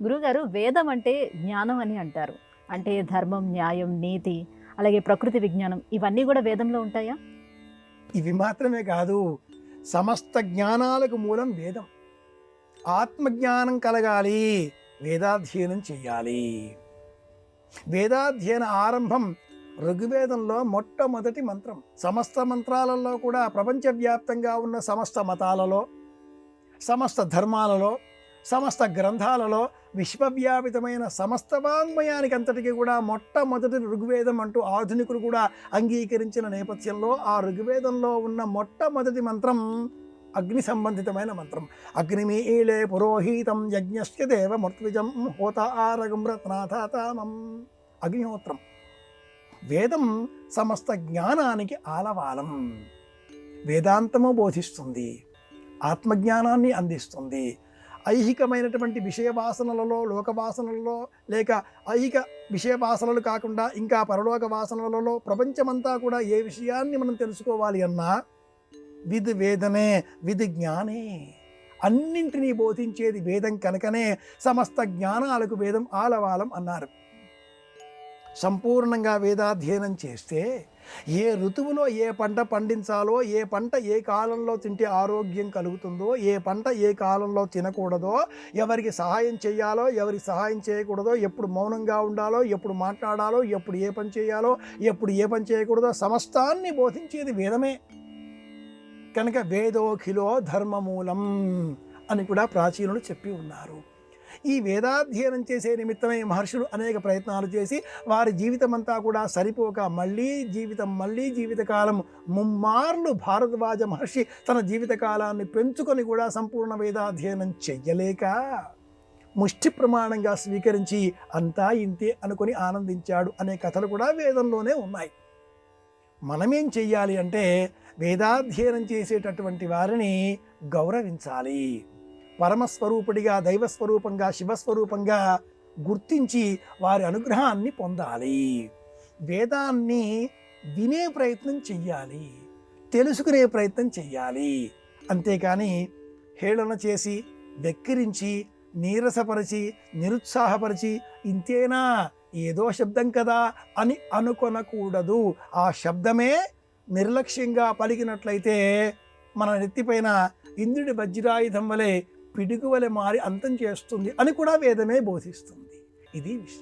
గురువుగారు వేదం అంటే జ్ఞానం అని అంటారు. అంటే ధర్మం, న్యాయం, నీతి, అలాగే ప్రకృతి విజ్ఞానం ఇవన్నీ గూడా వేదంలో ఉంటాయా? ఇవి మాత్రమే కాదు, సమస్త జ్ఞానాలకు మూలం వేదం. ఆత్మజ్ఞానం కలగాలి, వేదాధ్యయనం చెయ్యాలి. వేదాధ్యయన ఆరంభం ఋగ్వేదంలో మొట్టమొదటి మంత్రం. సమస్త మంత్రాలలో కూడా ప్రపంచవ్యాప్తంగా ఉన్న సమస్త మతాలలో, సమస్త ధర్మాలలో, సమస్త గ్రంథాలలో విశ్వవ్యాపితమైన సమస్త వాంగ్మయానికి అంతటికీ కూడా మొట్టమొదటి ఋగ్వేదం అంటూ ఆధునికులు కూడా అంగీకరించిన నేపథ్యంలో ఆ ఋగ్వేదంలో ఉన్న మొట్టమొదటి మంత్రం అగ్ని సంబంధితమైన మంత్రం. అగ్నిమీళే పురోహితం యజ్ఞస్య దేవ మృత్విజం హోత ఆరగం రత్నాథాతామం. అగ్నిహోత్రం. వేదం సమస్త జ్ఞానానికి ఆలవాలం. వేదాంతము బోధిస్తుంది, ఆత్మజ్ఞానాన్ని అందిస్తుంది. ఐహికమైనటువంటి విషయవాసనలలో, లోకవాసనలలో, లేక ఐహిక విషయవాసనలు కాకుండా ఇంకా పరలోక వాసనలలో ప్రపంచమంతా కూడా ఏ విషయాన్ని మనం తెలుసుకోవాలి అన్నా విద్ వేదమే, విద్ జ్ఞానే. అన్నింటినీ బోధించేది వేదం కనుకనే సమస్త జ్ఞానాలకు వేదం ఆలవాలం అన్నారు. సంపూర్ణంగా వేదాధ్యయనం చేస్తే ఏ ఋతువులో ఏ పంట పండించాలో, ఏ పంట ఏ కాలంలో తింటే ఆరోగ్యం కలుగుతుందో, ఏ పంట ఏ కాలంలో తినకూడదో, ఎవరికి సహాయం చేయాలో, ఎవరికి సహాయం చేయకూడదో, ఎప్పుడు మౌనంగా ఉండాలో, ఎప్పుడు మాట్లాడాలో, ఎప్పుడు ఏ పని చేయాలో, ఎప్పుడు ఏ పని చేయకూడదో సమస్తాన్ని బోధించేది వేదమే. కనుక వేదోఖిలో ధర్మమూలం అని కూడా ప్రాచీనులు చెప్పి ఉన్నారు. ఈ వేదాధ్యయనం చేసే నిమిత్తమై మహర్షులు అనేక ప్రయత్నాలు చేసి వారి జీవితం అంతా కూడా సరిపోక మళ్ళీ జీవితకాలం ముమ్మార్లు భారద్వాజ మహర్షి తన జీవితకాలాన్ని పెంచుకొని కూడా సంపూర్ణ వేదాధ్యయనం చెయ్యలేక ముష్టి ప్రమాణంగా స్వీకరించి అంతా ఇంతే అనుకొని ఆనందించాడు అనే కథలు కూడా వేదంలోనే ఉన్నాయి. మనమేం చెయ్యాలి అంటే వేదాధ్యయనం చేసేటటువంటి వారిని గౌరవించాలి. పరమస్వరూపుడిగా, దైవస్వరూపంగా, శివస్వరూపంగా గుర్తించి వారి అనుగ్రహాన్ని పొందాలి. వేదాన్ని వినే ప్రయత్నం చెయ్యాలి, తెలుసుకునే ప్రయత్నం చెయ్యాలి. అంతేకాని హేళన చేసి, వెక్కిరించి, నీరసపరిచి, నిరుత్సాహపరిచి ఇంతేనా, ఏదో శబ్దం కదా అని అనుకొనకూడదు. ఆ శబ్దమే నిర్లక్ష్యంగా పలికినట్లయితే మన నెత్తిపైన ఇంద్రుడి వజ్రాయుధం వలె పిడుగు వలె మారి అంతం చేస్తుంది అని కూడా వేదమే బోధిస్తుంది. ఇది విషయం.